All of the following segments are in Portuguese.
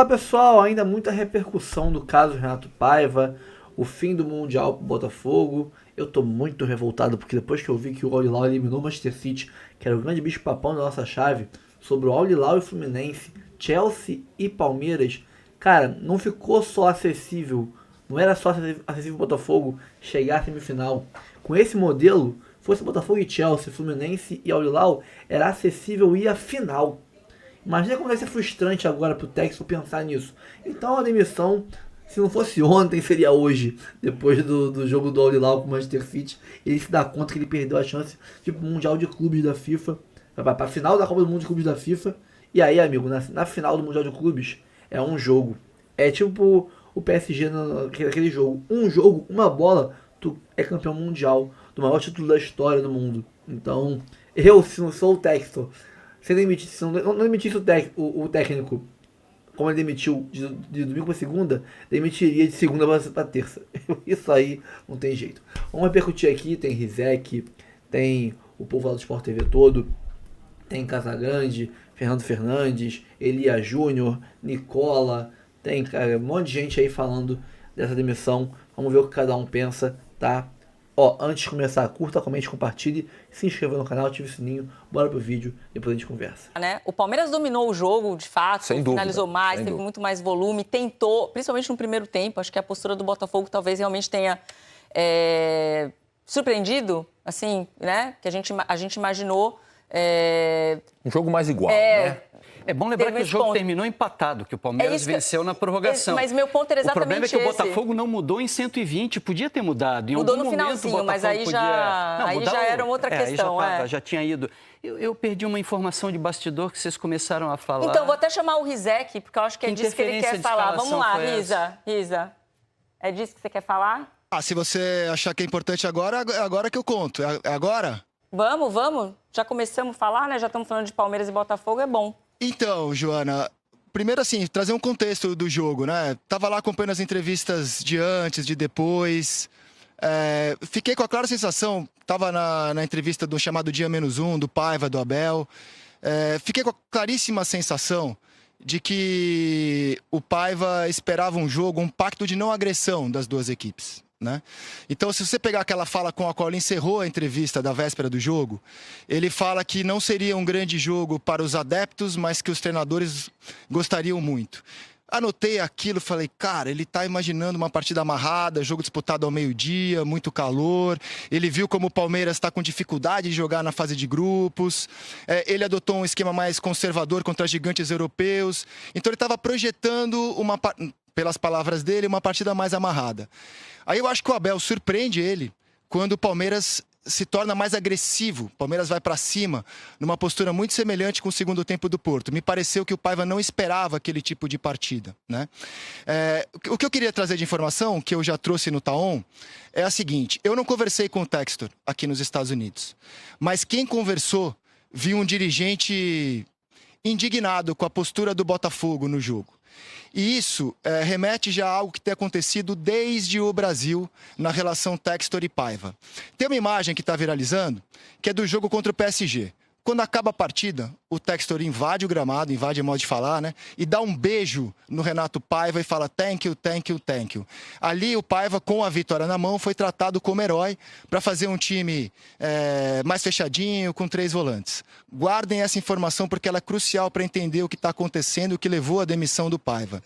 Fala pessoal, ainda muita repercussão do caso Renato Paiva, o fim do Mundial pro Botafogo. Eu tô muito revoltado porque depois que eu vi que o Al Hilal eliminou o Manchester City, que era o grande bicho-papão da nossa chave, sobre o Al Hilal e o Fluminense, Chelsea e Palmeiras, cara, não ficou só acessível, não era só acessível o Botafogo chegar à semifinal. Com esse modelo, fosse Botafogo e Chelsea, Fluminense e Al Hilal, era acessível ir à final. Imagina como vai ser frustrante agora pro Texas pensar nisso. Então a demissão, se não fosse ontem, seria hoje. Depois do jogo do Al Hilal com o Manchester City, ele se dá conta que ele perdeu a chance de ir pro Mundial de Clubes da FIFA, pra final da Copa do Mundo de Clubes da FIFA. E aí, amigo, na final do Mundial de Clubes, é um jogo. É tipo o PSG naquele jogo. Um jogo, uma bola, tu é campeão mundial do maior título da história do mundo. Então, eu, se não sou o Textor, se não demitisse o técnico, como ele demitiu de domingo para segunda, demitiria de segunda para terça. Isso aí não tem jeito. Vamos repercutir aqui: tem Rizek, tem o povo lá do Sport TV todo, tem Casagrande, Fernando Fernandes, Elia Júnior, Nicola, tem cara, um monte de gente aí falando dessa demissão. Vamos ver o que cada um pensa, tá? Ó, antes de começar, curta, comente, compartilhe, se inscreva no canal, ative o sininho, bora pro vídeo, depois a gente conversa. Né? O Palmeiras dominou o jogo, de fato, Sem dúvida, finalizou mais, sem teve dúvida. muito mais volume, tentou, principalmente no primeiro tempo. Acho que a postura do Botafogo talvez realmente tenha surpreendido, assim, né? Que a gente imaginou. Um jogo mais igual, né? É bom lembrar que o jogo terminou empatado, que o Palmeiras venceu na prorrogação. Mas meu ponto era exatamente esse. O problema é que esse. o Botafogo não mudou em 120, podia ter mudado. Mudou no finalzinho, mas aí já era outra questão. Já tinha ido. Eu perdi uma informação de bastidor que vocês começaram a falar. Então, vou até chamar o Rizek, porque eu acho que é disso que ele quer falar. Vamos lá, Riza. É disso que você quer falar? Se você achar que é importante agora, é agora que eu conto. É agora? Vamos. Já começamos a falar, né? Já estamos falando de Palmeiras e Botafogo, é bom. Então, Joana, primeiro assim, trazer um contexto do jogo, né? Tava lá acompanhando as entrevistas de antes, de depois. Fiquei com a clara sensação, tava na entrevista do chamado Dia Menos Um, do Paiva, do Abel. Fiquei com a claríssima sensação de que o Paiva esperava um jogo, um pacto de não agressão das duas equipes, né? Então, se você pegar aquela fala com a qual ele encerrou a entrevista da véspera do jogo, ele fala que não seria um grande jogo para os adeptos, mas que os treinadores gostariam muito. Anotei aquilo, falei, cara, ele tá imaginando uma partida amarrada, jogo disputado ao meio-dia, muito calor. Ele viu como o Palmeiras está com dificuldade de jogar na fase de grupos. Ele adotou um esquema mais conservador contra gigantes europeus. Então ele estava projetando pelas palavras dele, uma partida mais amarrada. Aí eu acho que o Abel surpreende ele quando o Palmeiras se torna mais agressivo. O Palmeiras vai para cima, numa postura muito semelhante com o segundo tempo do Porto. Me pareceu que o Paiva não esperava aquele tipo de partida, né? O que eu queria trazer de informação, que eu já trouxe no Taon, é a seguinte: eu não conversei com o Textor aqui nos Estados Unidos, mas quem conversou viu um dirigente indignado com a postura do Botafogo no jogo. E isso remete já a algo que tem acontecido desde o Brasil na relação Textor e Paiva. Tem uma imagem que está viralizando, que é do jogo contra o PSG. Quando acaba a partida, o Textor invade o gramado, invade o modo de falar, né? E dá um beijo no Renato Paiva e fala thank you, thank you, thank you. Ali o Paiva, com a vitória na mão, foi tratado como herói para fazer um time mais fechadinho, com 3 volantes. Guardem essa informação porque ela é crucial para entender o que está acontecendo e o que levou à demissão do Paiva.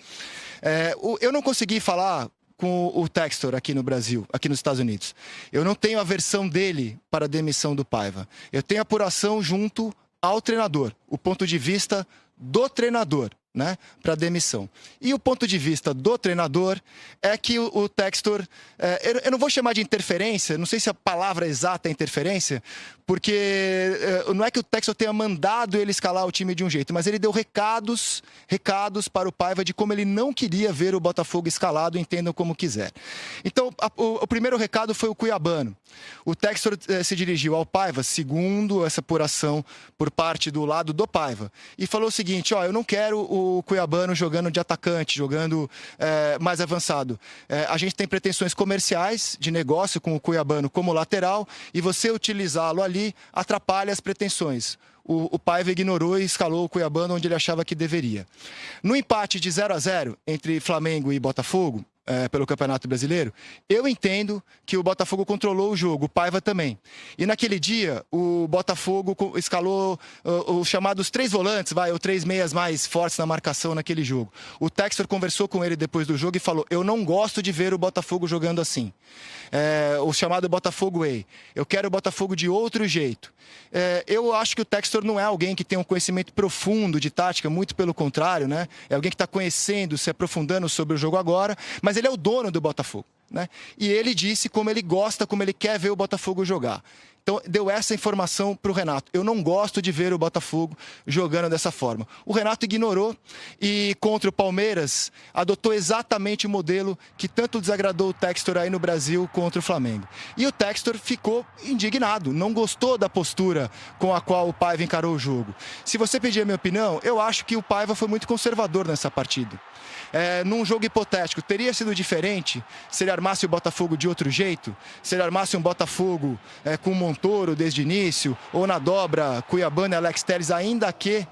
Eu não consegui falar com o Textor aqui no Brasil, aqui nos Estados Unidos. Eu não tenho a versão dele para a demissão do Paiva. Eu tenho apuração junto ao treinador, o ponto de vista do treinador, né, para demissão. E o ponto de vista do treinador é que o Textor, eu não vou chamar de interferência, não sei se a palavra exata é interferência, porque não é que o Textor tenha mandado ele escalar o time de um jeito, mas ele deu recados para o Paiva de como ele não queria ver o Botafogo escalado, entendam como quiser. Então, o primeiro recado foi o cuiabano. O Textor se dirigiu ao Paiva, segundo essa apuração por parte do lado do Paiva, e falou o seguinte: eu não quero o cuiabano jogando de atacante, jogando mais avançado. A gente tem pretensões comerciais de negócio com o cuiabano como lateral, e você utilizá-lo ali atrapalha as pretensões. o Paiva ignorou e escalou o Cuiabano onde ele achava que deveria. No empate de 0-0 entre Flamengo e Botafogo, pelo Campeonato Brasileiro, eu entendo que o Botafogo controlou o jogo, o Paiva também. E naquele dia, o Botafogo escalou os chamados 3 volantes, ou 3 meias mais fortes na marcação naquele jogo. O Textor conversou com ele depois do jogo e falou: eu não gosto de ver o Botafogo jogando assim. O chamado Botafogo Way. Eu quero o Botafogo de outro jeito. Eu acho que o Textor não é alguém que tem um conhecimento profundo de tática, muito pelo contrário, né? É alguém que está conhecendo, se aprofundando sobre o jogo agora, mas ele é o dono do Botafogo, né? E ele disse como ele gosta, como ele quer ver o Botafogo jogar. Então, deu essa informação para o Renato. Eu não gosto de ver o Botafogo jogando dessa forma. O Renato ignorou e, contra o Palmeiras, adotou exatamente o modelo que tanto desagradou o Textor aí no Brasil contra o Flamengo. E o Textor ficou indignado, não gostou da postura com a qual o Paiva encarou o jogo. Se você pedir a minha opinião, eu acho que o Paiva foi muito conservador nessa partida. Num jogo hipotético, teria sido diferente se ele armasse o Botafogo de outro jeito? Se ele armasse um Botafogo com o Montoro desde o início, ou na dobra Cuiabano e Alex Telles, ainda que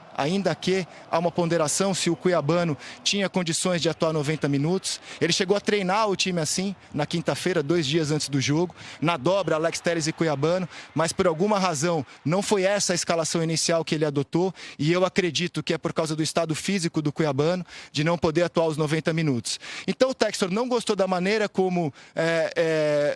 há uma ponderação se o Cuiabano tinha condições de atuar 90 minutos. Ele chegou a treinar o time assim, na quinta-feira, 2 dias antes do jogo, na dobra Alex Telles e Cuiabano, mas por alguma razão não foi essa a escalação inicial que ele adotou, e eu acredito que é por causa do estado físico do Cuiabano, de não poder atuar os 90 minutos. Então o Textor não gostou da maneira como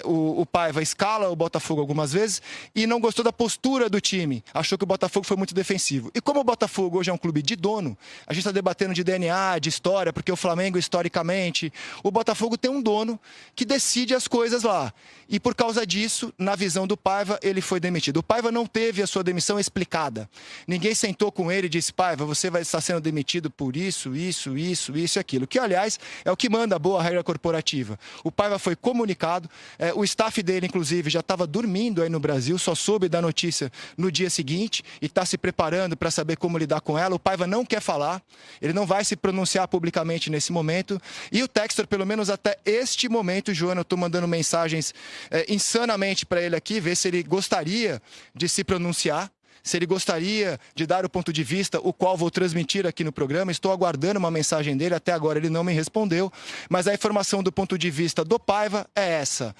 o Paiva escala o Botafogo algumas vezes, e não gostou da postura do time, achou que o Botafogo foi muito defensivo. E como o Botafogo hoje é um clube de dono, a gente está debatendo de DNA, de história, porque o Flamengo, historicamente, o Botafogo tem um dono que decide as coisas lá. E por causa disso, na visão do Paiva, ele foi demitido. O Paiva não teve a sua demissão explicada. Ninguém sentou com ele e disse: Paiva, você vai estar sendo demitido por isso e aquilo. Que, aliás, é o que manda a boa regra corporativa. O Paiva foi comunicado, o staff dele, inclusive, já estava dormindo aí no Brasil, só soube da notícia no dia seguinte e está se preparando para saber como lidar com ela. O Paiva não quer falar, ele não vai se pronunciar publicamente nesse momento. E o Textor, pelo menos até este momento, Joana, eu estou mandando mensagens insanamente para ele aqui, ver se ele gostaria de se pronunciar, se ele gostaria de dar o ponto de vista, o qual vou transmitir aqui no programa. Estou aguardando uma mensagem dele, até agora ele não me respondeu, mas a informação do ponto de vista do Paiva é essa,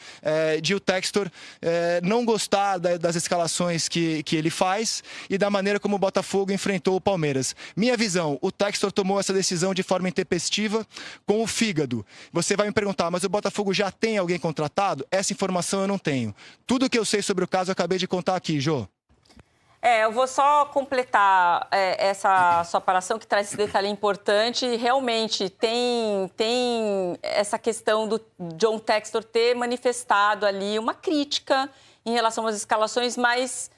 de o Textor não gostar das escalações que ele faz e da maneira como o Botafogo enfrentou o Palmeiras. Minha visão, o Textor tomou essa decisão de forma intempestiva com o fígado. Você vai me perguntar, mas o Botafogo já tem alguém contratado? Essa informação eu não tenho. Tudo que eu sei sobre o caso eu acabei de contar aqui, Jô. Eu vou só completar essa sua aparação, que traz esse detalhe importante. Realmente, tem essa questão do John Textor ter manifestado ali uma crítica em relação às escalações, mas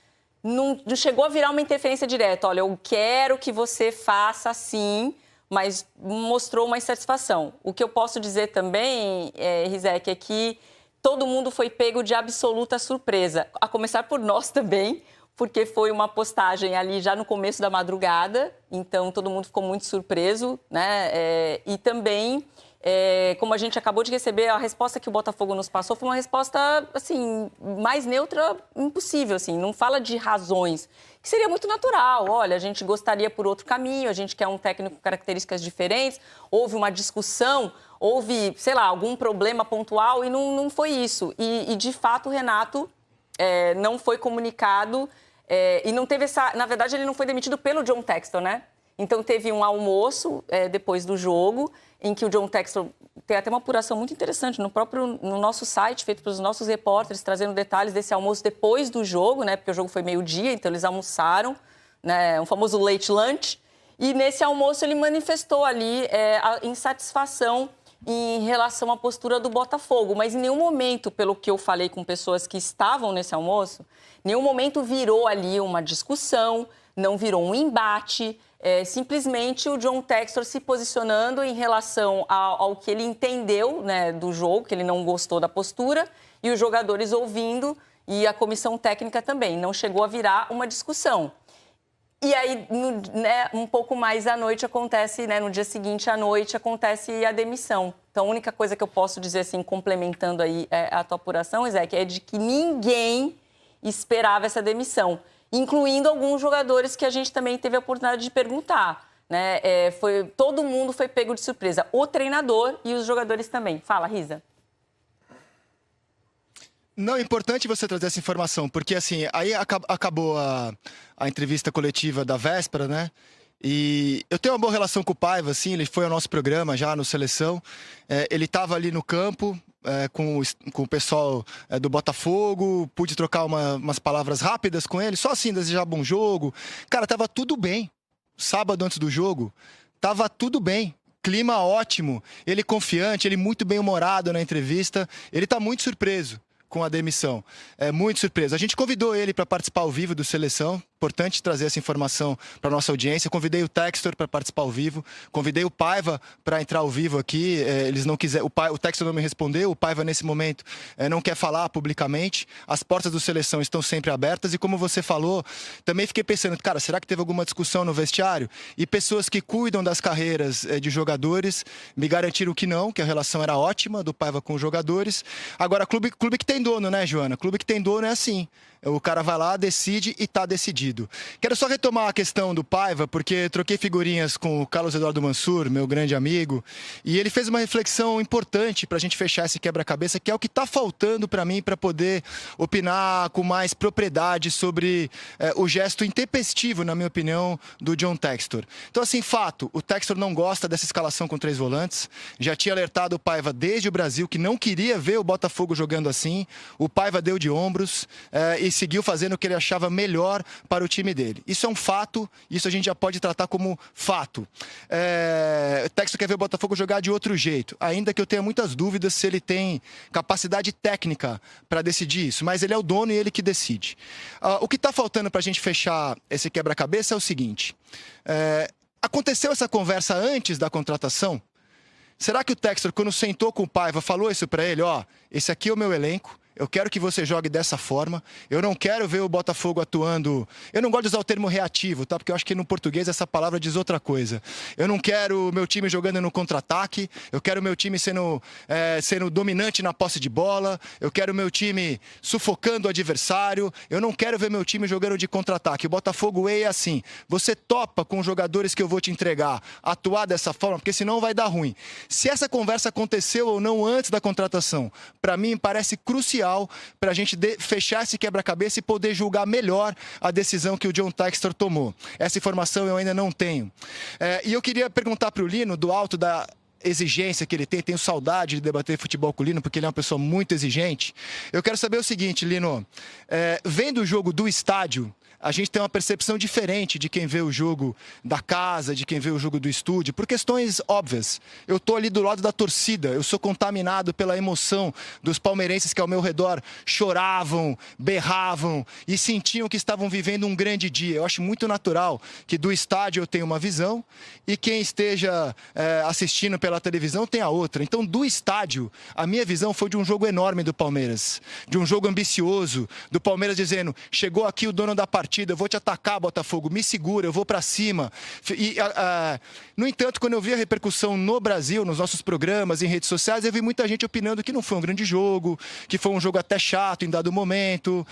não chegou a virar uma interferência direta. Olha, eu quero que você faça assim, mas mostrou uma insatisfação. O que eu posso dizer também, Rizek, é que todo mundo foi pego de absoluta surpresa, a começar por nós também, porque foi uma postagem ali já no começo da madrugada, então todo mundo ficou muito surpreso, né? E também, como a gente acabou de receber, a resposta que o Botafogo nos passou foi uma resposta, assim, mais neutra impossível, assim, não fala de razões, que seria muito natural. Olha, a gente gostaria por outro caminho, a gente quer um técnico com características diferentes, houve uma discussão, houve, sei lá, algum problema pontual e não foi isso. E de fato, o Renato não foi comunicado. E não teve essa... Na verdade, ele não foi demitido pelo John Textor, né? Então, teve um almoço depois do jogo, em que o John Textor... Tem até uma apuração muito interessante no nosso site, feito pelos nossos repórteres, trazendo detalhes desse almoço depois do jogo, né? Porque o jogo foi meio-dia, então eles almoçaram, né? Um famoso late lunch. E nesse almoço ele manifestou ali a insatisfação em relação à postura do Botafogo, mas em nenhum momento, pelo que eu falei com pessoas que estavam nesse almoço, nenhum momento virou ali uma discussão, não virou um embate, simplesmente o John Textor se posicionando em relação ao que ele entendeu, né, do jogo, que ele não gostou da postura, e os jogadores ouvindo, e a comissão técnica também. Não chegou a virar uma discussão. E aí, um pouco mais à noite acontece, né, no dia seguinte à noite, acontece a demissão. Então, a única coisa que eu posso dizer, assim, complementando aí a tua apuração, Isaac, é de que ninguém esperava essa demissão. incluindo alguns jogadores que a gente também teve a oportunidade de perguntar. Né? Todo mundo foi pego de surpresa, o treinador e os jogadores também. Fala, Riza. Não, é importante você trazer essa informação, porque assim, aí acabou a entrevista coletiva da véspera, né? E eu tenho uma boa relação com o Paiva, assim, ele foi ao nosso programa já no Seleção, ele estava ali no campo com o pessoal do Botafogo, pude trocar umas palavras rápidas com ele, só assim, desejar bom jogo. Cara, tava tudo bem. Sábado antes do jogo, tava tudo bem. Clima ótimo, ele confiante, ele muito bem-humorado na entrevista, ele tá muito surpreso com a demissão. Muito surpreso. A gente convidou ele para participar ao vivo do Seleção. Importante trazer essa informação para nossa audiência. Convidei o Textor para participar ao vivo. Convidei o Paiva para entrar ao vivo aqui. Eles não quiseram. O Textor não me respondeu. O Paiva, nesse momento, não quer falar publicamente. As portas do Seleção estão sempre abertas. E como você falou, também fiquei pensando, cara, será que teve alguma discussão no vestiário? E pessoas que cuidam das carreiras de jogadores me garantiram que não, que a relação era ótima do Paiva com os jogadores. Agora, clube que tem dono, né, Joana? Clube que tem dono é assim. O cara vai lá, decide e tá decidido. Quero só retomar a questão do Paiva, porque troquei figurinhas com o Carlos Eduardo Mansur, meu grande amigo, e ele fez uma reflexão importante pra gente fechar esse quebra-cabeça, que é o que tá faltando pra mim para poder opinar com mais propriedade sobre o gesto intempestivo, na minha opinião, do John Textor. Então, assim, fato, o Textor não gosta dessa escalação com 3 volantes, já tinha alertado o Paiva desde o Brasil que não queria ver o Botafogo jogando assim, o Paiva deu de ombros e seguiu fazendo o que ele achava melhor para o time dele. Isso é um fato, isso a gente já pode tratar como fato. O Textor quer ver o Botafogo jogar de outro jeito, ainda que eu tenha muitas dúvidas se ele tem capacidade técnica para decidir isso, mas ele é o dono e ele que decide. O que está faltando para a gente fechar esse quebra-cabeça é o seguinte, aconteceu essa conversa antes da contratação? Será que o Textor, quando sentou com o Paiva, falou isso para ele? Esse aqui é o meu elenco, eu quero que você jogue dessa forma. Eu não quero ver o Botafogo atuando... Eu não gosto de usar o termo reativo, tá? Porque eu acho que no português essa palavra diz outra coisa. Eu não quero o meu time jogando no contra-ataque. Eu quero o meu time sendo dominante na posse de bola. Eu quero o meu time sufocando o adversário. Eu não quero ver meu time jogando de contra-ataque. O Botafogo é assim. Você topa com os jogadores que eu vou te entregar atuar dessa forma, porque senão vai dar ruim. Se essa conversa aconteceu ou não antes da contratação, para mim parece crucial para a gente fechar esse quebra-cabeça e poder julgar melhor a decisão que o John Textor tomou. Essa informação eu ainda não tenho. E eu queria perguntar para o Lino, do alto da exigência que ele tem, tenho saudade de debater futebol com o Lino, porque ele é uma pessoa muito exigente. Eu quero saber o seguinte, Lino, vendo o jogo do estádio, a gente tem uma percepção diferente de quem vê o jogo da casa, de quem vê o jogo do estúdio, por questões óbvias. Eu estou ali do lado da torcida, eu sou contaminado pela emoção dos palmeirenses que ao meu redor choravam, berravam e sentiam que estavam vivendo um grande dia. Eu acho muito natural que do estádio eu tenha uma visão e quem esteja assistindo pela televisão tenha outra. Então, do estádio, a minha visão foi de um jogo enorme do Palmeiras, de um jogo ambicioso, do Palmeiras dizendo, chegou aqui o dono da partida, eu vou te atacar, Botafogo, me segura, eu vou pra cima. No entanto, quando eu vi a repercussão no Brasil, nos nossos programas, em redes sociais, eu vi muita gente opinando que não foi um grande jogo, que foi um jogo até chato em dado momento.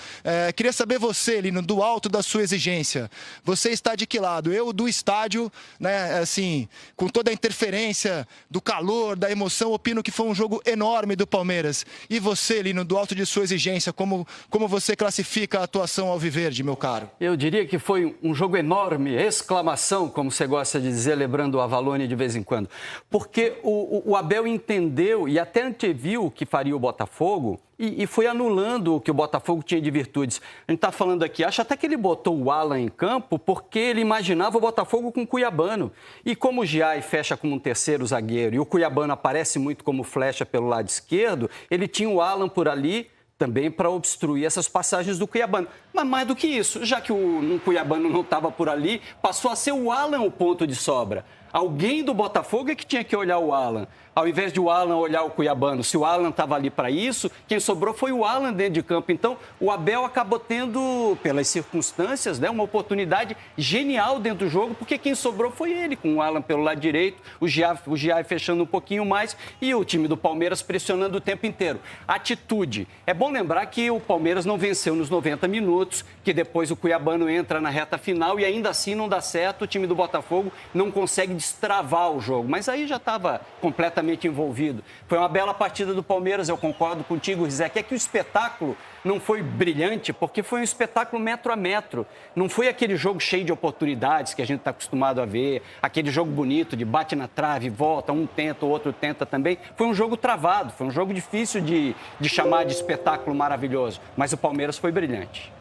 Queria saber você, Lino, do alto da sua exigência, você está de que lado? Eu, do estádio, né, assim, com toda a interferência do calor, da emoção, opino que foi um jogo enorme do Palmeiras. E você, Lino, do alto de sua exigência, como você classifica a atuação alviverde, meu caro? Eu diria que foi um jogo enorme, exclamação, como você gosta de dizer, lembrando o Avalone de vez em quando. Porque o Abel entendeu e até anteviu que faria o Botafogo e foi anulando o que o Botafogo tinha de virtudes. A gente está falando aqui, acho até que ele botou o Alan em campo porque ele imaginava o Botafogo com o Cuiabano. E como o Giai fecha como um terceiro zagueiro e o Cuiabano aparece muito como flecha pelo lado esquerdo, ele tinha o Alan por ali também para obstruir essas passagens do Cuiabano. Mas mais do que isso, já que o Cuiabano não estava por ali, passou a ser o Alan o ponto de sobra. Alguém do Botafogo é que tinha que olhar o Alan. Ao invés de o Alan olhar o Cuiabano, se o Alan estava ali para isso, quem sobrou foi o Alan dentro de campo. Então, o Abel acabou tendo, pelas circunstâncias, né, uma oportunidade genial dentro do jogo, porque quem sobrou foi ele, com o Alan pelo lado direito, o Giai fechando um pouquinho mais e o time do Palmeiras pressionando o tempo inteiro. Atitude. É bom lembrar que o Palmeiras não venceu nos 90 minutos, que depois o Cuiabano entra na reta final e ainda assim não dá certo, o time do Botafogo não consegue destravar o jogo. Mas aí já estava completamente envolvido. Foi uma bela partida do Palmeiras, eu concordo contigo, Rizek. É que o espetáculo não foi brilhante, porque foi um espetáculo metro a metro. Não foi aquele jogo cheio de oportunidades que a gente está acostumado a ver, aquele jogo bonito de bate na trave, volta, um tenta, o outro tenta também. Foi um jogo travado, foi um jogo difícil de chamar de espetáculo maravilhoso. Mas o Palmeiras foi brilhante.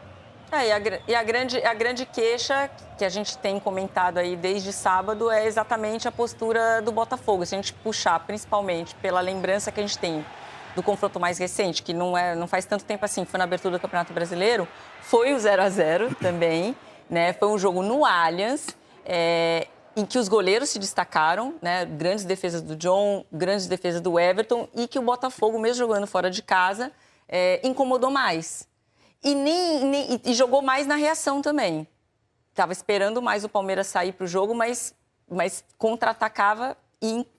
A grande queixa que a gente tem comentado aí desde sábado é exatamente a postura do Botafogo. Se a gente puxar, principalmente pela lembrança que a gente tem do confronto mais recente, que não faz tanto tempo assim, foi na abertura do Campeonato Brasileiro, foi o 0-0 também, né? Foi um jogo no Allianz, em que os goleiros se destacaram, né? Grandes defesas do John, grandes defesas do Everton, e que o Botafogo, mesmo jogando fora de casa, incomodou mais. E jogou mais na reação também. Estava esperando mais o Palmeiras sair para o jogo, mas contra-atacava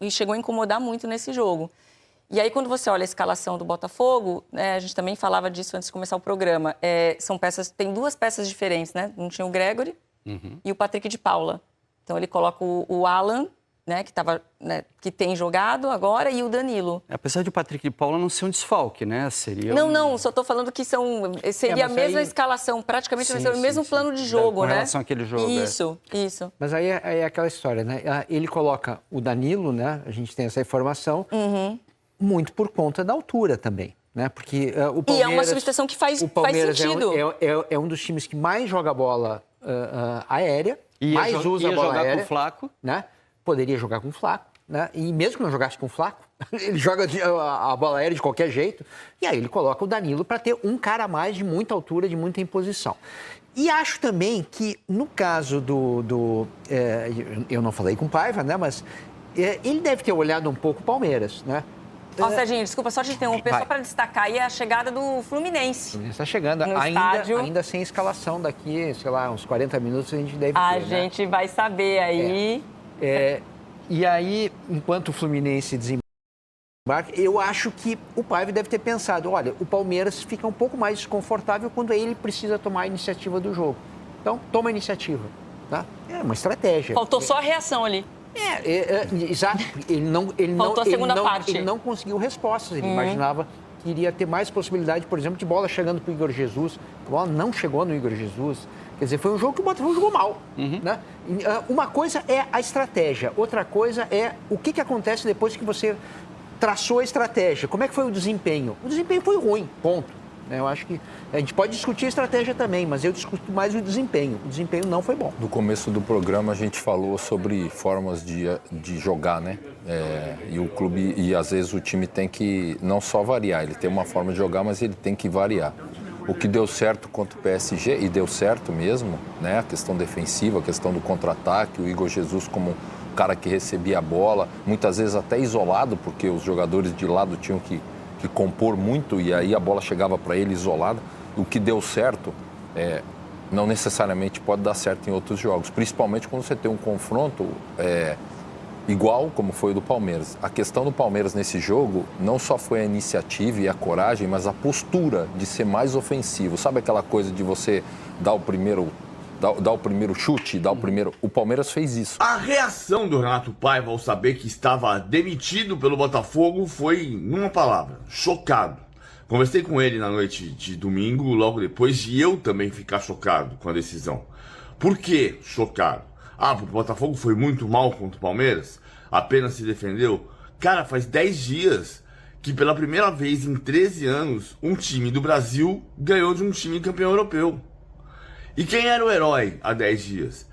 e chegou a incomodar muito nesse jogo. E aí, quando você olha a escalação do Botafogo, né, a gente também falava disso antes de começar o programa, tem duas peças diferentes, né? Não tinha o Gregory e o Patrick de Paula. Então, ele coloca o Alan, né, que tem jogado agora, e o Danilo. Apesar de o Patrick de Paula não ser um desfalque, né? Seria Não, só estou falando que seria a mesma escalação, praticamente vai ser o mesmo plano de jogo, né? Com relação àquele jogo. Isso. Mas aí é aquela história, né? Ele coloca o Danilo, né? A gente tem essa informação, muito por conta da altura também, né? Porque o Palmeiras... E é uma substituição que faz sentido. É um dos times que mais joga bola aérea, mais usa a bola jogar aérea. com o Flaco. Né? Poderia jogar com o Flaco, né? E mesmo que não jogasse com o Flaco, ele joga a bola aérea de qualquer jeito. E aí ele coloca o Danilo para ter um cara a mais de muita altura, de muita imposição. E acho também que no caso eu não falei com o Paiva, né? Mas ele deve ter olhado um pouco o Palmeiras, né? Serginho, desculpa, só te interromper, só para destacar aí a chegada do Fluminense. Está chegando, ainda sem escalação, daqui, sei lá, uns 40 minutos a gente deve ter, A gente vai saber aí... E aí, enquanto o Fluminense desembarca, eu acho que o Paiva deve ter pensado, olha, o Palmeiras fica um pouco mais desconfortável quando ele precisa tomar a iniciativa do jogo. Então, toma a iniciativa. Tá? É uma estratégia. Faltou só a reação ali. Exato. Faltou a segunda parte. Ele não conseguiu respostas. Ele imaginava que iria ter mais possibilidade, por exemplo, de bola chegando para o Igor Jesus. A bola não chegou no Igor Jesus. Quer dizer, foi um jogo que o Botafogo jogou mal. Né? Uma coisa é a estratégia, outra coisa é o que acontece depois que você traçou a estratégia. Como é que foi o desempenho? O desempenho foi ruim, ponto. Eu acho que a gente pode discutir a estratégia também, mas eu discuto mais o desempenho. O desempenho não foi bom. No começo do programa a gente falou sobre formas de jogar, né? E o clube, e às vezes o time tem que não só variar, ele tem uma forma de jogar, mas ele tem que variar. O que deu certo contra o PSG, e deu certo mesmo, né? A questão defensiva, a questão do contra-ataque, o Igor Jesus como um cara que recebia a bola, muitas vezes até isolado, porque os jogadores de lado tinham que compor muito e aí a bola chegava para ele isolada. O que deu certo não necessariamente pode dar certo em outros jogos, principalmente quando você tem um confronto igual como foi o do Palmeiras. A questão do Palmeiras nesse jogo não só foi a iniciativa e a coragem, mas a postura de ser mais ofensivo. Sabe aquela coisa de você dar o primeiro chute, dar o primeiro... O Palmeiras fez isso. A reação do Renato Paiva ao saber que estava demitido pelo Botafogo foi, numa palavra, chocado. Conversei com ele na noite de domingo, logo depois de eu também ficar chocado com a decisão. Por que chocado? Porque o Botafogo foi muito mal contra o Palmeiras, apenas se defendeu. Cara, faz 10 dias que pela primeira vez em 13 anos, um time do Brasil ganhou de um time campeão europeu. E quem era o herói há 10 dias?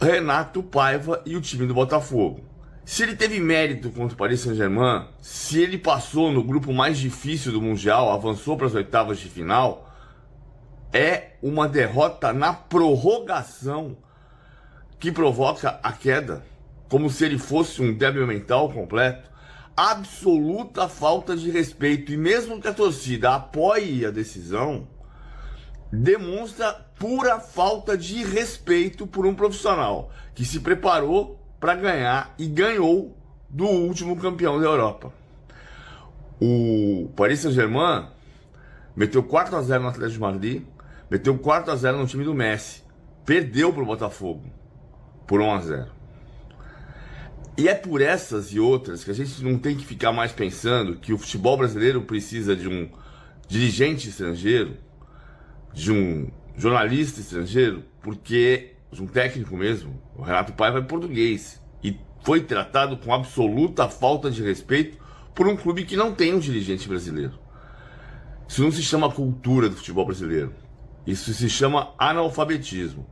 Renato Paiva e o time do Botafogo. Se ele teve mérito contra o Paris Saint-Germain, se ele passou no grupo mais difícil do Mundial, avançou para as oitavas de final, é uma derrota na prorrogação que provoca a queda. como se ele fosse um débil mental completo, absoluta falta de respeito. E mesmo que a torcida apoie a decisão, demonstra pura falta de respeito por um profissional que se preparou para ganhar e ganhou do último campeão da Europa. O Paris Saint-Germain meteu 4-0 no Atlético de Madrid, meteu 4-0 no time do Messi, perdeu para o Botafogo por 1-0. E é por essas e outras que a gente não tem que ficar mais pensando que o futebol brasileiro precisa de um dirigente estrangeiro, de um jornalista estrangeiro, porque de um técnico mesmo. O Renato Paiva é português e foi tratado com absoluta falta de respeito por um clube que não tem um dirigente brasileiro. Isso não se chama cultura do futebol brasileiro. Isso se chama analfabetismo.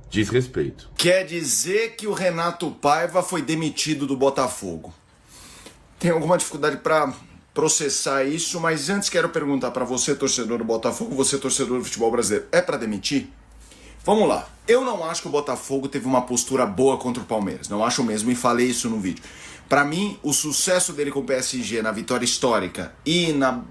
Desrespeito. Quer dizer que o Renato Paiva foi demitido do Botafogo. Tenho alguma dificuldade para processar isso, mas antes quero perguntar para você, torcedor do Botafogo, você, torcedor do futebol brasileiro, é para demitir? Vamos lá. Eu não acho que o Botafogo teve uma postura boa contra o Palmeiras. Não acho mesmo e falei isso no vídeo. Para mim, o sucesso dele com o PSG na vitória histórica e na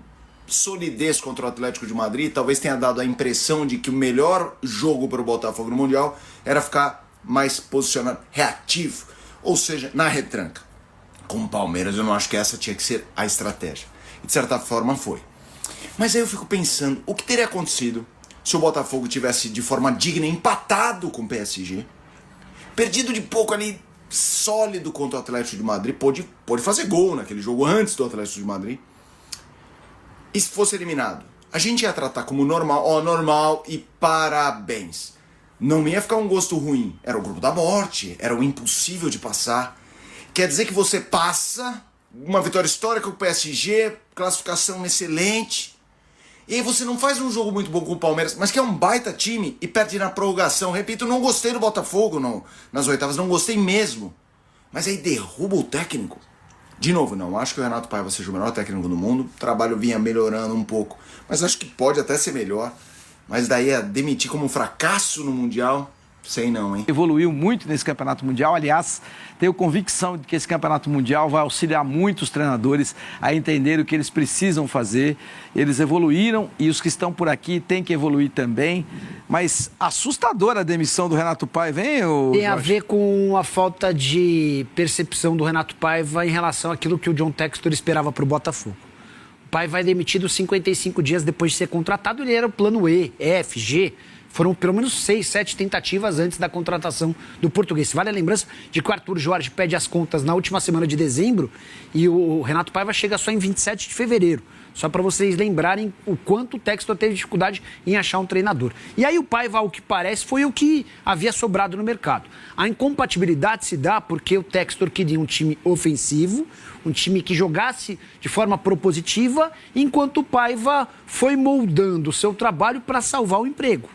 solidez contra o Atlético de Madrid talvez tenha dado a impressão de que o melhor jogo para o Botafogo no Mundial era ficar mais posicionado, reativo, ou seja, na retranca. Com o Palmeiras eu não acho que essa tinha que ser a estratégia. E de certa forma foi. Mas aí eu fico pensando, o que teria acontecido se o Botafogo tivesse de forma digna empatado com o PSG, perdido de pouco ali, sólido contra o Atlético de Madrid, pôde fazer gol naquele jogo antes do Atlético de Madrid, e se fosse eliminado, a gente ia tratar como normal, normal e parabéns. Não ia ficar um gosto ruim. Era o grupo da morte, era o impossível de passar. Quer dizer que você passa, uma vitória histórica com o PSG, classificação excelente, e aí você não faz um jogo muito bom com o Palmeiras, mas que é um baita time e perde na prorrogação. Repito, não gostei do Botafogo nas oitavas, não gostei mesmo. Mas aí derruba o técnico. De novo, não acho que o Renato Paiva seja o melhor técnico do mundo. O trabalho vinha melhorando um pouco, mas acho que pode até ser melhor. Mas daí a demitir como um fracasso no Mundial, sei não, hein? Evoluiu muito nesse Campeonato Mundial. Aliás, tenho convicção de que esse Campeonato Mundial vai auxiliar muito os treinadores a entender o que eles precisam fazer. Eles evoluíram e os que estão por aqui têm que evoluir também. Mas assustadora a demissão do Renato Paiva, hein, Tem a Jorge? ver com a falta de percepção do Renato Paiva em relação àquilo que o John Textor esperava para o Botafogo. O Paiva é demitido 55 dias depois de ser contratado. Ele era o plano E, F, G. Foram pelo menos 6, 7 tentativas antes da contratação do português. Vale a lembrança de que o Arthur Jorge pede as contas na última semana de dezembro e o Renato Paiva chega só em 27 de fevereiro. Só para vocês lembrarem o quanto o Textor teve dificuldade em achar um treinador. E aí o Paiva, ao que parece, foi o que havia sobrado no mercado. A incompatibilidade se dá porque o Textor queria um time ofensivo, um time que jogasse de forma propositiva, enquanto o Paiva foi moldando o seu trabalho para salvar o emprego.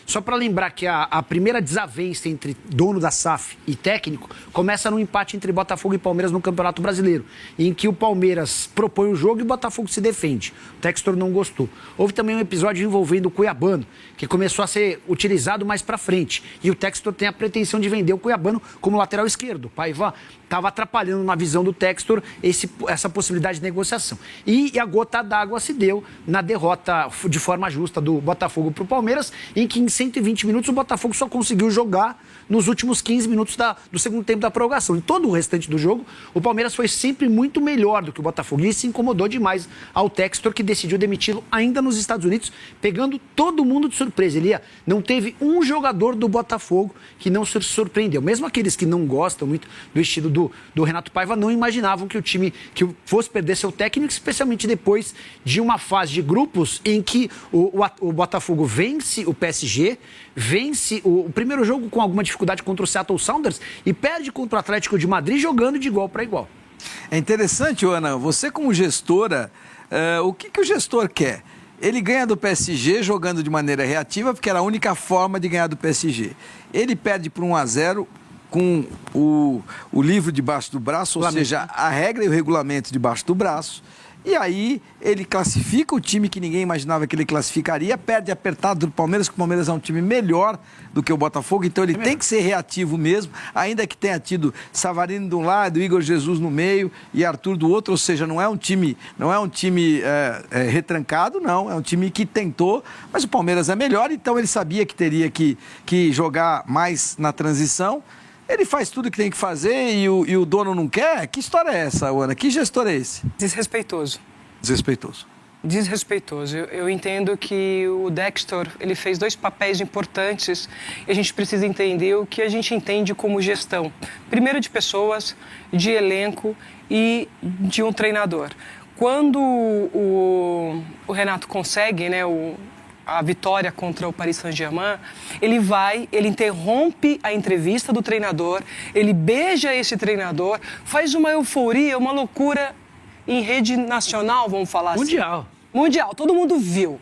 Só para lembrar que a primeira desavença entre dono da SAF e técnico começa num empate entre Botafogo e Palmeiras no Campeonato Brasileiro, em que o Palmeiras propõe o jogo e o Botafogo se defende. O Textor não gostou. Houve também um episódio envolvendo o Cuiabano, que começou a ser utilizado mais para frente. E o Textor tem a pretensão de vender o Cuiabano como lateral esquerdo. O Paiva estava atrapalhando na visão do Textor essa possibilidade de negociação. E a gota d'água se deu na derrota de forma justa do Botafogo para o Palmeiras, em que em 120 minutos o Botafogo só conseguiu jogar nos últimos 15 minutos do segundo tempo da prorrogação. Em todo o restante do jogo, o Palmeiras foi sempre muito melhor do que o Botafogo. E isso incomodou demais ao Textor, que decidiu demiti-lo ainda nos Estados Unidos, pegando todo mundo de surpresa. Ele não teve um jogador do Botafogo que não se surpreendeu. Mesmo aqueles que não gostam muito do estilo do Renato Paiva não imaginavam que o time que fosse perder seu técnico, especialmente depois de uma fase de grupos em que o Botafogo vence o PSG, vence o primeiro jogo com alguma dificuldade contra o Seattle Sounders e perde contra o Atlético de Madrid jogando de igual para igual. É interessante, Ana, você como gestora, o que o gestor quer? Ele ganha do PSG jogando de maneira reativa, porque era a única forma de ganhar do PSG. Ele perde por 1-0 com o livro debaixo do braço, ou seja, a regra e o regulamento debaixo do braço. E aí ele classifica o time que ninguém imaginava que ele classificaria, perde apertado do Palmeiras, que o Palmeiras é um time melhor do que o Botafogo, então ele tem que ser reativo mesmo, ainda que tenha tido Savarino de um lado, Igor Jesus no meio e Arthur do outro, ou seja, não é um time retrancado, não, é um time que tentou, mas o Palmeiras é melhor, então ele sabia que teria que jogar mais na transição. Ele faz tudo o que tem que fazer e o dono não quer? Que história é essa, Ana? Que gestor é esse? Desrespeitoso. Desrespeitoso. Desrespeitoso. Eu entendo que o Textor, ele fez 2 papéis importantes e a gente precisa entender o que a gente entende como gestão. Primeiro de pessoas, de elenco e de um treinador. Quando o Renato consegue, né, a vitória contra o Paris Saint-Germain, ele interrompe a entrevista do treinador, ele beija esse treinador, faz uma euforia, uma loucura em rede nacional, vamos falar Mundial. assim. Mundial, todo mundo viu.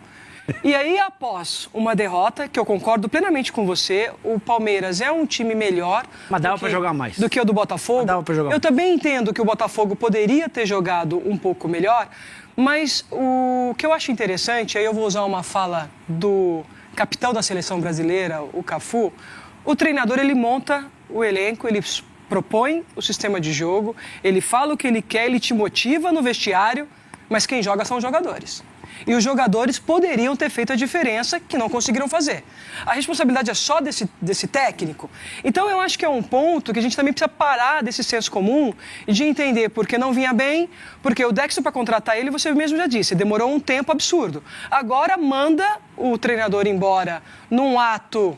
E aí, após uma derrota, que eu concordo plenamente com você, o Palmeiras é um time melhor. Mas dava para jogar mais. Do que o do Botafogo. Mas dava pra jogar eu também entendo que o Botafogo poderia ter jogado um pouco melhor, mas o que eu acho interessante, aí eu vou usar uma fala do capitão da seleção brasileira, o Cafu, o treinador, ele monta o elenco, ele propõe o sistema de jogo, ele fala o que ele quer, ele te motiva no vestiário, mas quem joga são os jogadores. E os jogadores poderiam ter feito a diferença que não conseguiram fazer. A responsabilidade é só desse técnico. Então, eu acho que é um ponto que a gente também precisa parar desse senso comum e de entender porque não vinha bem, porque o Textor, para contratar ele, você mesmo já disse, demorou um tempo absurdo. Agora, manda o treinador embora num ato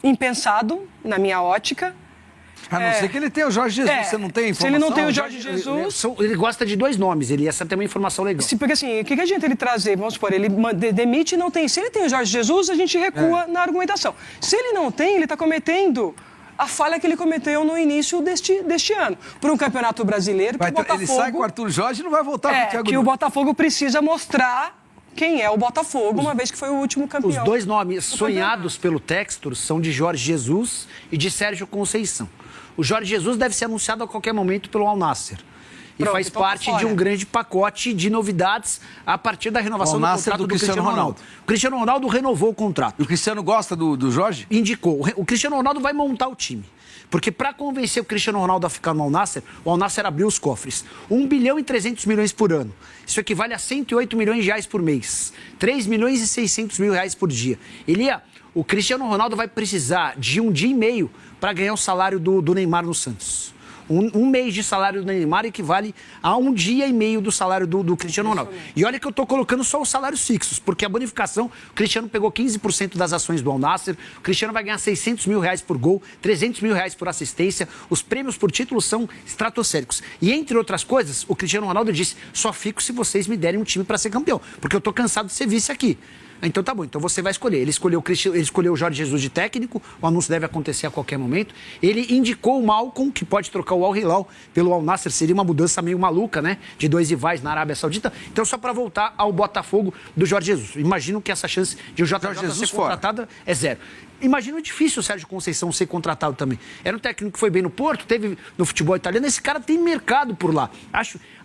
impensado, na minha ótica. A não ser que ele tenha o Jorge Jesus, você não tem informação? Se ele não tem o Jorge Jesus... Ele gosta de 2 nomes, ele ia ter uma informação legal. Porque assim, o que adianta ele trazer? Vamos supor, ele demite e não tem. Se ele tem o Jorge Jesus, a gente recua na argumentação. Se ele não tem, ele está cometendo a falha que ele cometeu no início deste ano. Por um campeonato brasileiro que o Botafogo... Ele sai com o Arthur Jorge e não vai voltar com o Thiago que Nunes. o Botafogo precisa mostrar quem é o Botafogo, uma vez que foi o último campeão. Os 2 nomes sonhados pelo Textor são de Jorge Jesus e de Sérgio Conceição. O Jorge Jesus deve ser anunciado a qualquer momento pelo Al Nassr. E faz parte de um grande pacote de novidades a partir da renovação do contrato do Cristiano Ronaldo. O Cristiano Ronaldo renovou o contrato. E o Cristiano gosta do Jorge? Indicou. O Cristiano Ronaldo vai montar o time. Porque para convencer o Cristiano Ronaldo a ficar no Al Nassr, o Al Nassr abriu os cofres. 1 bilhão e 300 milhões por ano. Isso equivale a 108 milhões de reais por mês. 3 milhões e 600 mil reais por dia. O Cristiano Ronaldo vai precisar de 1 dia e meio para ganhar o salário do Neymar no Santos. Um mês de salário do Neymar equivale a 1 dia e meio do salário do Cristiano Ronaldo. E olha que eu estou colocando só os salários fixos, porque a bonificação, o Cristiano pegou 15% das ações do Al Nassr, o Cristiano vai ganhar 600 mil reais por gol, 300 mil reais por assistência, os prêmios por título são estratosféricos. E entre outras coisas, o Cristiano Ronaldo disse, só fico se vocês me derem um time para ser campeão, porque eu estou cansado de ser vice aqui. Então tá bom, então você vai escolher. Ele escolheu o Jorge Jesus de técnico, o anúncio deve acontecer a qualquer momento. Ele indicou o Malcom, que pode trocar o Al Hilal pelo Al Nassr, seria uma mudança meio maluca, né? De 2 rivais na Arábia Saudita. Então só para voltar ao Botafogo do Jorge Jesus. Imagino que essa chance de o JJ ser contratada é 0. Imagino difícil o Sérgio Conceição ser contratado também. Era um técnico que foi bem no Porto, teve no futebol italiano. Esse cara tem mercado por lá.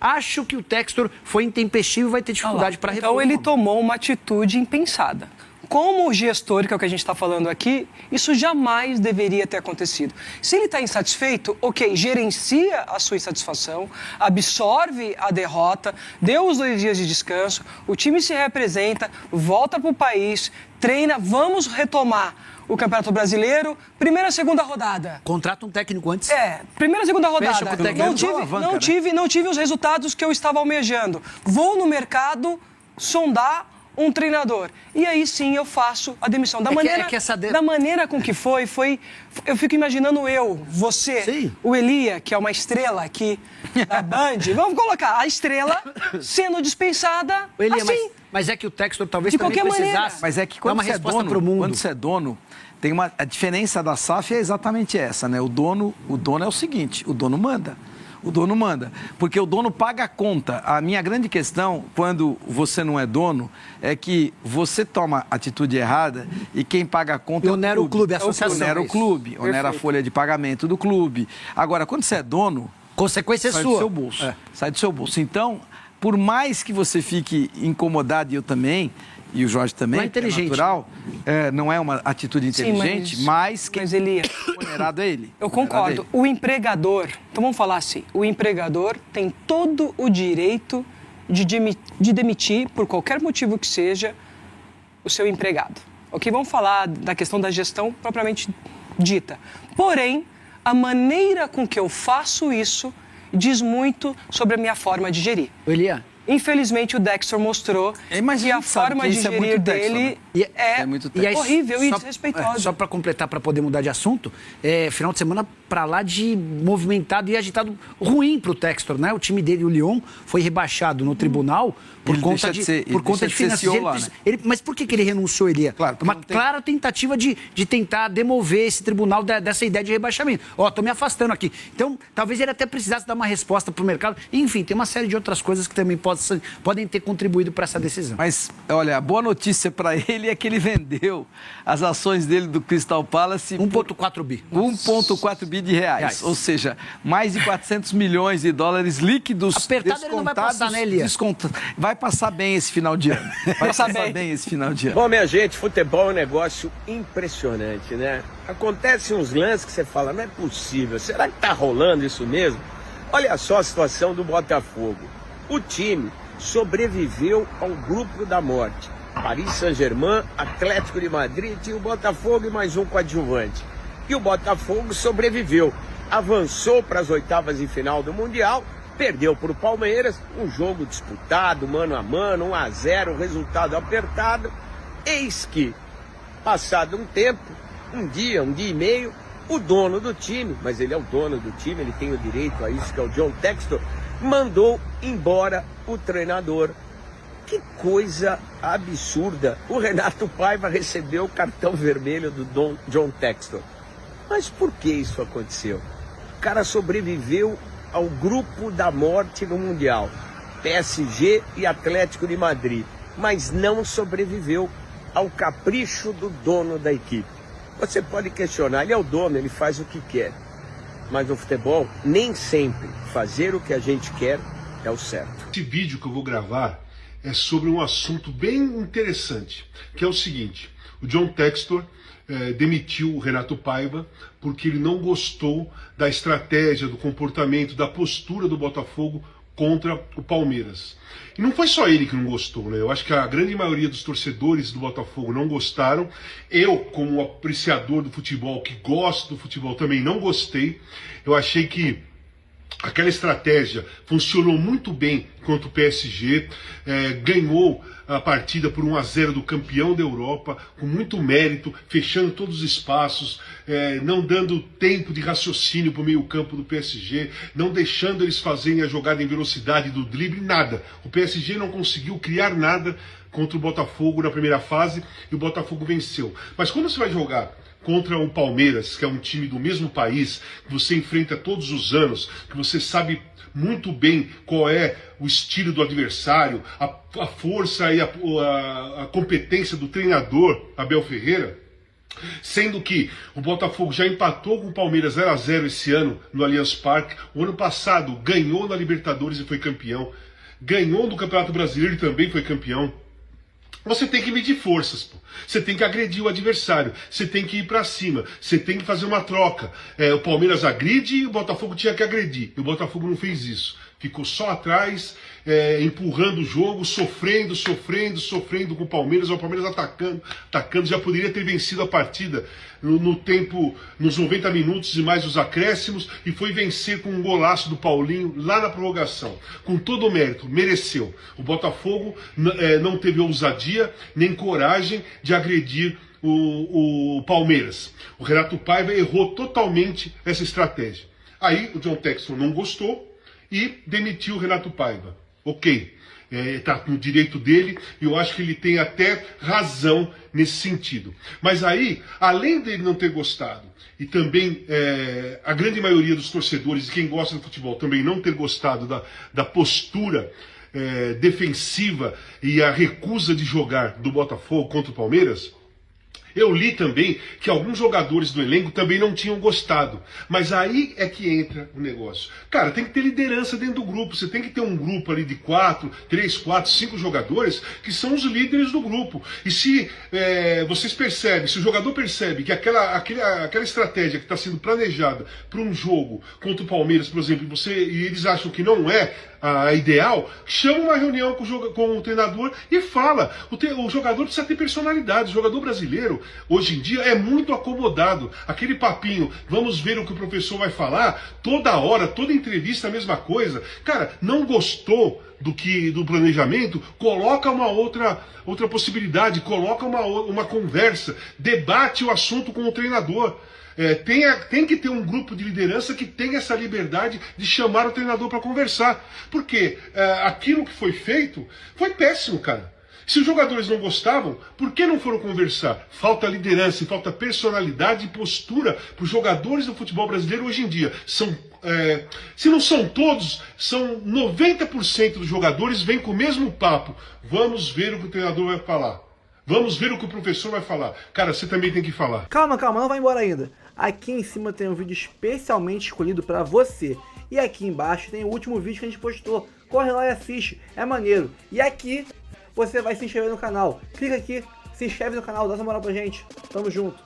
Acho que o Textor foi intempestivo e vai ter dificuldade para Então ele tomou uma atitude impensada. Como gestor, que é o que a gente está falando aqui, isso jamais deveria ter acontecido. Se ele está insatisfeito, ok, gerencia a sua insatisfação, absorve a derrota, dê os 2 dias de descanso, o time se representa, volta para o país, treina, vamos retomar o Campeonato Brasileiro, primeira, segunda rodada. Contrata um técnico antes. Primeira, segunda rodada. Não tive os resultados que eu estava almejando. Vou no mercado sondar um treinador. E aí sim eu faço a demissão. Da maneira com que foi... Eu fico imaginando você, o Elia, que é uma estrela aqui da Band. Vamos colocar a estrela sendo dispensada Elia, assim. Mas é que o Textor talvez de também qualquer precisasse. Maneira. Mas é que quando você é dono, tem a diferença da SAF é exatamente essa, né? O dono é o seguinte, o dono manda. O dono manda, porque o dono paga a conta. A minha grande questão, quando você não é dono, é que você toma atitude errada e quem paga a conta onera o clube, a associação. Onera o clube, onera a folha de pagamento do clube. Agora, quando você é dono... Consequência sai sua. Do seu bolso. Sai do seu bolso. Então, por mais que você fique incomodado, e eu também, e o Jorge também, não é inteligente. É natural, não é uma atitude inteligente, mas quem é onerado é ele. Eu concordo. O empregador, então vamos falar assim, o empregador tem todo o direito de demitir, por qualquer motivo que seja, o seu empregado. Ok? Vamos falar da questão da gestão propriamente dita. Porém, a maneira com que eu faço isso diz muito sobre a minha forma de gerir. Elia. Infelizmente, o Dexter mostrou que a forma de gerir dele é horrível e desrespeitosa. Só para completar, para poder mudar de assunto, final de semana para lá de movimentado e agitado ruim para o Textor, né? O time dele, o Lyon, foi rebaixado no tribunal por conta de finanças. Mas por que ele renunciou, Elia? Claro, uma clara tentativa de tentar demover esse tribunal dessa ideia de rebaixamento. Tô me afastando aqui. Então, talvez ele até precisasse dar uma resposta para o mercado. Enfim, tem uma série de outras coisas que também podem ter contribuído para essa decisão. Mas, olha, a boa notícia para ele é que ele vendeu as ações dele do Crystal Palace 1,4 bi. 1,4 bi de reais. Ou seja, mais de 400 milhões de dólares líquidos. Apertado ele não vai passar, né, Elia? Vai passar bem esse final de ano. Vai passar bem esse final de ano. Bom, minha gente, futebol é um negócio impressionante, né? Acontecem uns lances que você fala, não é possível. Será que tá rolando isso mesmo? Olha só a situação do Botafogo. O time sobreviveu ao grupo da morte. Paris Saint-Germain, Atlético de Madrid e o Botafogo e mais um coadjuvante. E o Botafogo sobreviveu, avançou para as oitavas de final do Mundial, perdeu para o Palmeiras, um jogo disputado, mano a mano, 1-0, resultado apertado. Eis que, passado um tempo, um dia e meio, o dono do time, mas ele é o dono do time, ele tem o direito a isso, que é o John Textor, mandou embora o treinador. Que coisa absurda. O Renato Paiva recebeu o cartão vermelho do John Textor. Mas por que isso aconteceu? O cara sobreviveu ao grupo da morte no Mundial. PSG e Atlético de Madrid. Mas não sobreviveu ao capricho do dono da equipe. Você pode questionar, ele é o dono, ele faz o que quer. Mas no futebol, nem sempre fazer o que a gente quer é o certo. Esse vídeo que eu vou gravar é sobre um assunto bem interessante, que é o seguinte: o John Textor demitiu o Renato Paiva porque ele não gostou da estratégia, do comportamento, da postura do Botafogo contra o Palmeiras. E não foi só ele que não gostou, né? Eu acho que a grande maioria dos torcedores do Botafogo não gostaram. Eu, como apreciador do futebol, que gosto do futebol, também não gostei. Eu achei que aquela estratégia funcionou muito bem contra o PSG, ganhou a partida por 1-0 do campeão da Europa, com muito mérito, fechando todos os espaços, não dando tempo de raciocínio para o meio-campo do PSG, não deixando eles fazerem a jogada em velocidade do drible, nada. O PSG não conseguiu criar nada contra o Botafogo na primeira fase e o Botafogo venceu. Mas quando você vai jogar contra o Palmeiras, que é um time do mesmo país, que você enfrenta todos os anos, que você sabe muito bem qual é o estilo do adversário, a força e a competência do treinador Abel Ferreira, sendo que o Botafogo já empatou com o Palmeiras 0-0 esse ano no Allianz Parque, o ano passado ganhou na Libertadores e foi campeão, ganhou no Campeonato Brasileiro e também foi campeão. Você tem que medir forças, pô. Você tem que agredir o adversário, você tem que ir para cima, você tem que fazer uma troca. O Palmeiras agride e o Botafogo tinha que agredir. E o Botafogo não fez isso. Ficou só atrás, empurrando o jogo, sofrendo com o Palmeiras atacando. Já poderia ter vencido a partida no tempo, nos 90 minutos e mais os acréscimos, e foi vencer com um golaço do Paulinho lá na prorrogação. Com todo o mérito, mereceu. O Botafogo não teve ousadia nem coragem de agredir o Palmeiras. O Renato Paiva errou totalmente essa estratégia. Aí o John Textor não gostou e demitiu o Renato Paiva. Ok, está no direito dele e eu acho que ele tem até razão nesse sentido. Mas aí, além dele não ter gostado e também a grande maioria dos torcedores e quem gosta do futebol também não ter gostado da postura defensiva e a recusa de jogar do Botafogo contra o Palmeiras, Eu li também que alguns jogadores do elenco também não tinham gostado. Mas aí é que entra o negócio. Cara, tem que ter liderança dentro do grupo. Você tem que ter um grupo ali de 3, 4, 5 jogadores que são os líderes do grupo. E se vocês percebem, se o jogador percebe que aquela estratégia que está sendo planejada para um jogo contra o Palmeiras, por exemplo, e eles acham que não é a ideal, chama uma reunião com o treinador e fala. O jogador precisa ter personalidade. O jogador brasileiro, hoje em dia, é muito acomodado. Aquele papinho, vamos ver o que o professor vai falar, toda hora, toda entrevista, a mesma coisa. Cara, não gostou do planejamento, coloca uma outra possibilidade, coloca uma conversa, debate o assunto com o treinador. Tem que ter um grupo de liderança que tenha essa liberdade de chamar o treinador para conversar. Porque aquilo que foi feito foi péssimo, cara. Se os jogadores não gostavam, por que não foram conversar? Falta liderança, falta personalidade e postura para os jogadores do futebol brasileiro hoje em dia. Se não são todos, são 90% dos jogadores vêm com o mesmo papo. Vamos ver o que o treinador vai falar. Vamos ver o que o professor vai falar. Cara, você também tem que falar. Calma, não vai embora ainda. Aqui em cima tem um vídeo especialmente escolhido para você. E aqui embaixo tem o último vídeo que a gente postou. Corre lá e assiste, é maneiro. E aqui você vai se inscrever no canal. Clica aqui, se inscreve no canal, dá essa moral pra gente. Tamo junto.